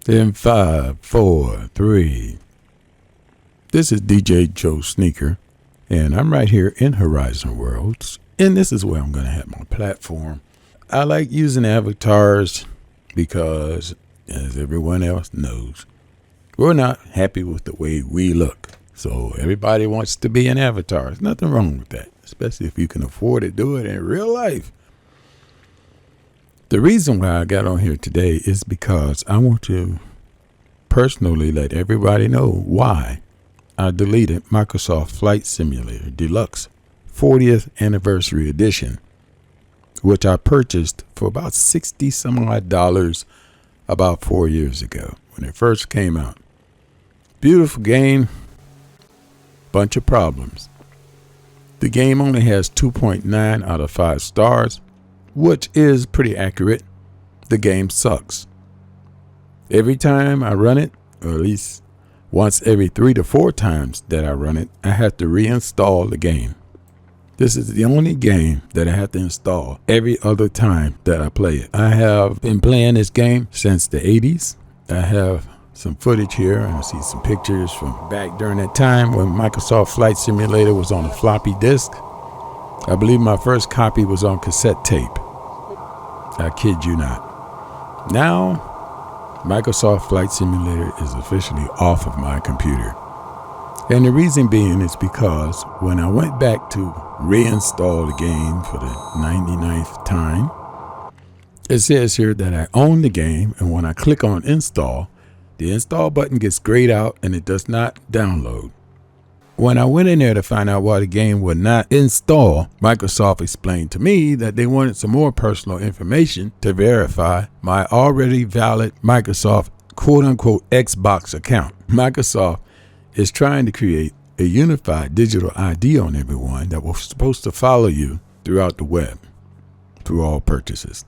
In 5, 4, 3. This is DJ JoeSneaker, and I'm right here in Horizon Worlds, and this is where I'm going to have my platform. I like using avatars because, as everyone else knows, we're not happy with the way we look. So everybody wants to be an avatar. There's nothing wrong with that, especially if you can afford to do it in real life. The reason why I got on here today is because I want to personally let everybody know why I deleted Microsoft Flight Simulator Deluxe 40th Anniversary Edition, which I purchased for about $60 some odd about 4 years ago when it first came out. Beautiful game, bunch of problems. The game only has 2.9 out of 5 stars, which is pretty accurate. The game sucks. Every time I run it, or at least once every 3 to 4 times that I run it, I have to reinstall the game. This is the only game that I have to install every other time that I play it. I have been playing this game since the 80s. I have some footage here, and I see some pictures from back during that time when Microsoft Flight Simulator was on a floppy disk. I believe my first copy was on cassette tape. I kid you not. Now, Microsoft Flight Simulator is officially off of my computer. And the reason being is because when I went back to reinstall the game for the 99th time, it says here that I own the game, and when I click on install, the install button gets grayed out and it does not download. When I went in there to find out why the game would not install, Microsoft explained to me that they wanted some more personal information to verify my already valid Microsoft quote-unquote Xbox account. Microsoft is trying to create a unified digital ID on everyone that was supposed to follow you throughout the web, through all purchases.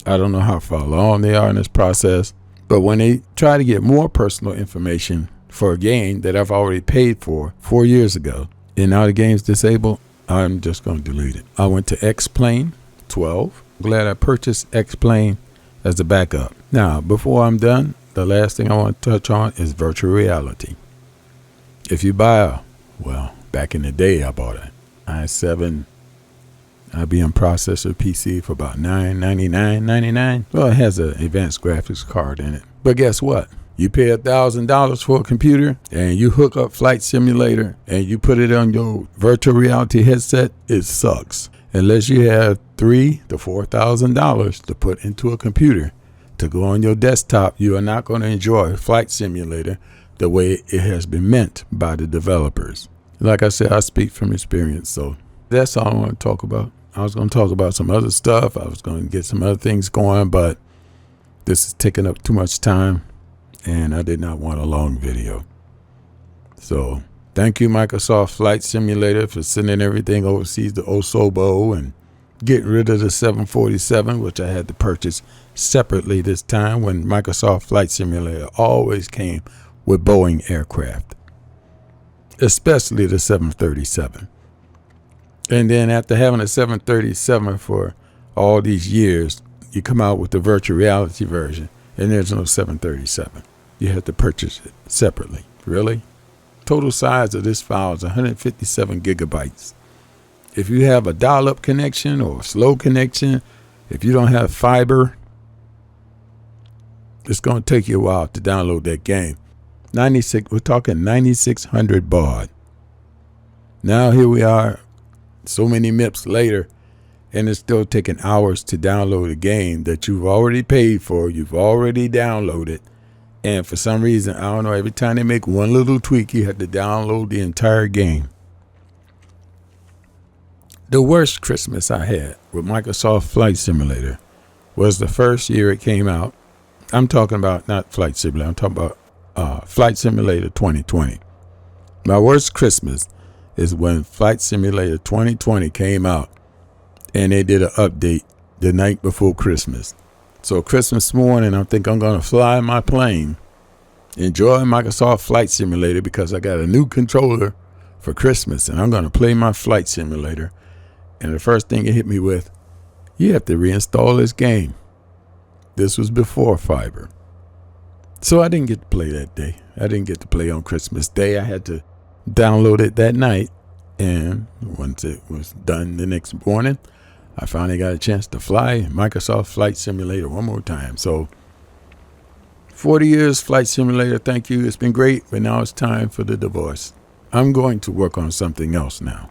I don't know how far along they are in this process, but when they try to get more personal information for a game that I've already paid for 4 years ago, and now the game's disabled, I'm just going to delete it. I went to X-Plane 12. I'm glad I purchased X-Plane as a backup. Now, before I'm done, the last thing I want to touch on is virtual reality. If you buy back in the day, I bought an i7 IBM processor PC for about $999.99. Well, it has an advanced graphics card in it. But guess what? You pay $1,000 for a computer and you hook up Flight Simulator and you put it on your virtual reality headset, it sucks. Unless you have $3,000 to $4,000 to put into a computer to go on your desktop, you are not going to enjoy Flight Simulator the way it has been meant by the developers. Like I said, I speak from experience, so that's all I want to talk about. I was going to talk about some other stuff. I was going to get some other things going, but this is taking up too much time, and I did not want a long video. So thank you, Microsoft Flight Simulator, for sending everything overseas to Osobo and getting rid of the 747, which I had to purchase separately this time, when Microsoft Flight Simulator always came with Boeing aircraft, especially the 737. And then after having a 737 for all these years, you come out with the virtual reality version, and there's no 737. You have to purchase it separately. Really? Total size of this file is 157 gigabytes. If you have a dial-up connection or a slow connection, if you don't have fiber, it's going to take you a while to download that game. We're talking 9,600 baud. Now here we are, so many MIPS later, and it's still taking hours to download a game that you've already paid for, you've already downloaded, and for some reason, I don't know, every time they make one little tweak, you have to download the entire game. The worst Christmas I had with Microsoft Flight Simulator was the first year it came out. I'm talking about not Flight Simulator, I'm talking about Flight Simulator 2020. My worst Christmas is when Flight Simulator 2020 came out and they did an update the night before Christmas. So Christmas morning, I think I'm going to fly my plane, enjoy Microsoft Flight Simulator because I got a new controller for Christmas and I'm going to play my Flight Simulator. And the first thing it hit me with, you have to reinstall this game. This was before fiber. So I didn't get to play that day. I didn't get to play on Christmas Day. I had to download it that night. And once it was done the next morning, I finally got a chance to fly Microsoft Flight Simulator one more time. So 40 years Flight Simulator, thank you. It's been great, but now it's time for the divorce. I'm going to work on something else now.